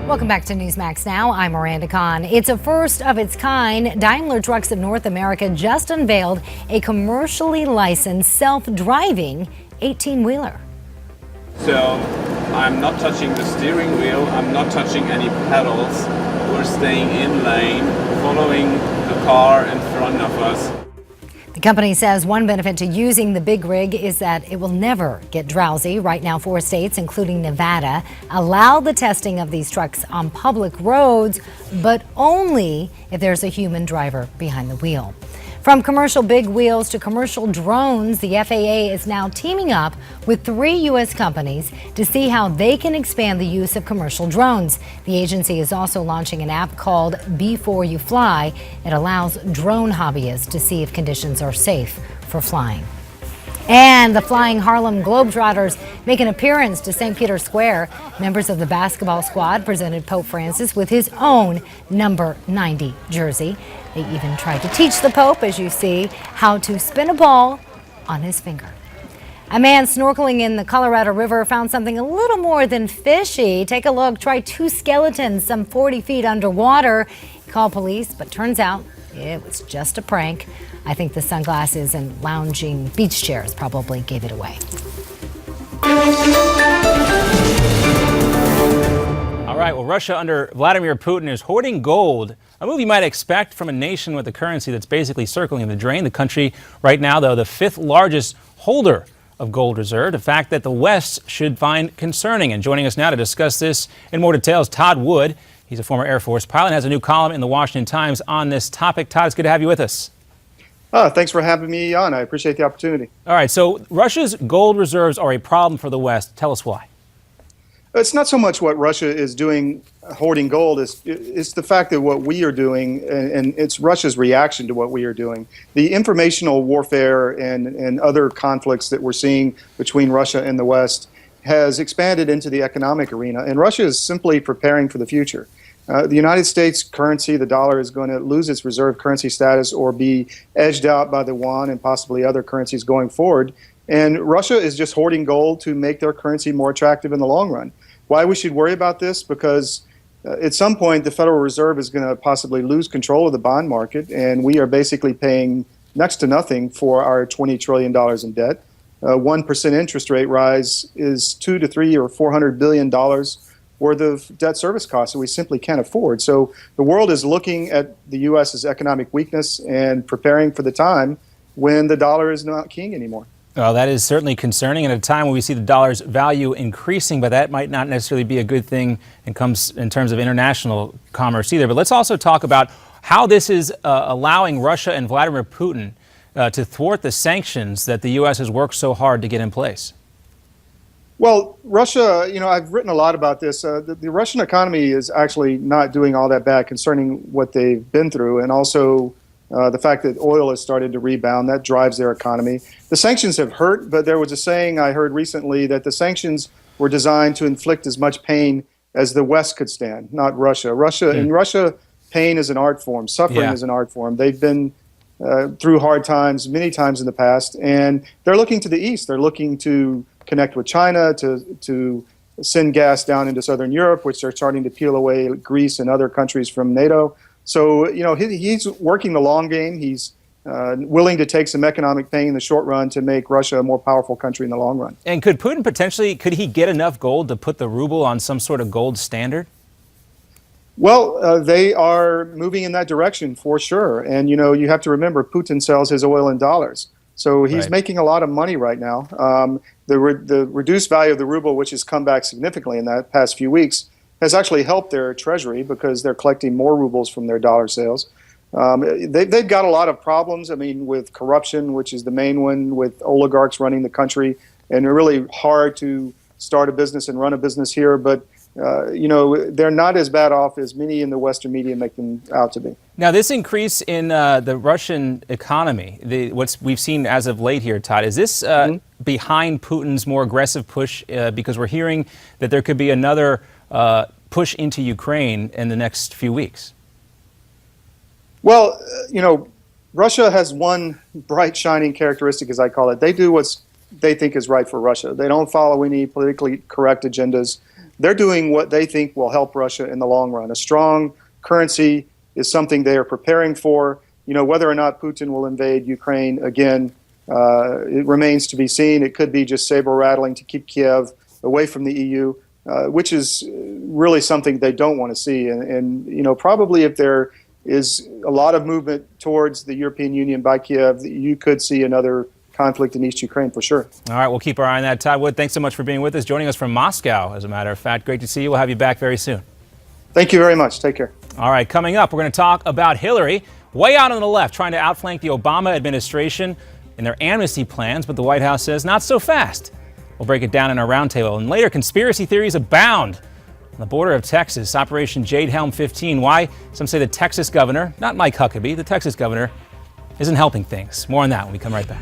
Welcome back to Newsmax Now. I'm Miranda Kahn. It's a first of its kind. Daimler Trucks of North America just unveiled a commercially licensed self-driving 18-wheeler. So I'm not touching the steering wheel, I'm not touching any pedals. We're staying in lane, following the car in front of us. The company says one benefit to using the big rig is that it will never get drowsy. Right now, 4 states, including Nevada, allow the testing of these trucks on public roads, but only if there's a human driver behind the wheel. From commercial big wheels to commercial drones, the FAA is now teaming up with 3 U.S. companies to see how they can expand the use of commercial drones. The agency is also launching an app called Before You Fly. It allows drone hobbyists to see if conditions are safe for flying. And the Flying Harlem Globetrotters make an appearance to St. Peter's Square. Members of the basketball squad presented Pope Francis with his own number 90 jersey. They even tried to teach the Pope, as you see, how to spin a ball on his finger. A man snorkeling in the Colorado River found something a little more than fishy. Take a look. Try 2 skeletons some 40 feet underwater. He called police, but turns out it was just a prank. I think the sunglasses and lounging beach chairs probably gave it away. All right, well, Russia under Vladimir Putin is hoarding gold, a move you might expect from a nation with a currency that's basically circling in the drain. The country right now, though, the 5th largest holder of gold reserve, a fact that the West should find concerning. And joining us now to discuss this in more detail is Todd Wood. He's a former Air Force pilot and has a new column in the Washington Times on this topic. Todd, it's good to have you with us. Thanks for having me on. I appreciate the opportunity. All right, so Russia's gold reserves are a problem for the West. Tell us why. It's not so much what Russia is doing, hoarding gold. It's the fact that what we are doing, and it's Russia's reaction to what we are doing. The informational warfare and other conflicts that we're seeing between Russia and the West has expanded into the economic arena, and Russia is simply preparing for the future. The United States currency, the dollar, is going to lose its reserve currency status or be edged out by the yuan and possibly other currencies going forward. And Russia is just hoarding gold to make their currency more attractive in the long run. Why we should worry about this? Because at some point the Federal Reserve is going to possibly lose control of the bond market, and we are basically paying next to nothing for our $20 trillion in debt. 1% interest rate rise is $2 to $3 or $400 billion worth of debt service costs that we simply can't afford. So the world is looking at the U.S.'s economic weakness and preparing for the time when the dollar is not king anymore. Well, that is certainly concerning at a time when we see the dollar's value increasing, but that might not necessarily be a good thing in terms of international commerce either. But let's also talk about how this is allowing Russia and Vladimir Putin to thwart the sanctions that the U.S. has worked so hard to get in place. Well, Russia, I've written a lot about this. The Russian economy is actually not doing all that bad concerning what they've been through, and also the fact that oil has started to rebound. That drives their economy. The sanctions have hurt, but there was a saying I heard recently that the sanctions were designed to inflict as much pain as the West could stand, not Russia. In Russia, pain is an art form. Suffering is an art form. They've been through hard times many times in the past, and they're looking to the East. They're looking to connect with China, to send gas down into Southern Europe, which they're starting to peel away Greece and other countries from NATO. So, he's working the long game. He's willing to take some economic pain in the short run to make Russia a more powerful country in the long run. And could Putin could he get enough gold to put the ruble on some sort of gold standard? Well, they are moving in that direction for sure. And, you have to remember Putin sells his oil in dollars. So he's making a lot of money right now. The reduced value of the ruble, which has come back significantly in that past few weeks, has actually helped their treasury because they're collecting more rubles from their dollar sales. They've got a lot of problems, with corruption, which is the main one, with oligarchs running the country, and they're really hard to start a business and run a business here. But, they're not as bad off as many in the Western media make them out to be. Now, this increase in the Russian economy, what we've seen as of late here, Todd, is this behind Putin's more aggressive push? Because we're hearing that there could be another push into Ukraine in the next few weeks. Well, Russia has one bright, shining characteristic, as I call it. They do what they think is right for Russia. They don't follow any politically correct agendas. they're doing what they think will help Russia in the long run. A strong currency is something they are preparing for. Whether or not Putin will invade Ukraine again, it remains to be seen. It could be just saber rattling to keep Kiev away from the EU, which is really something they don't want to see. And probably if there is a lot of movement towards the European Union by Kiev, you could see another conflict in East Ukraine for sure. All right, we'll keep our eye on that. Todd Wood, thanks so much for being with us, joining us from Moscow, as a matter of fact. Great to see you. We'll have you back very soon. Thank you very much. Take care. All right, coming up, we're going to talk about Hillary, way out on the left, trying to outflank the Obama administration in their amnesty plans, but the White House says not so fast. We'll break it down in our roundtable. And later, conspiracy theories abound on the border of Texas, Operation Jade Helm 15. Why some say the Texas governor, not Mike Huckabee, the Texas governor, isn't helping things. More on that when we come right back.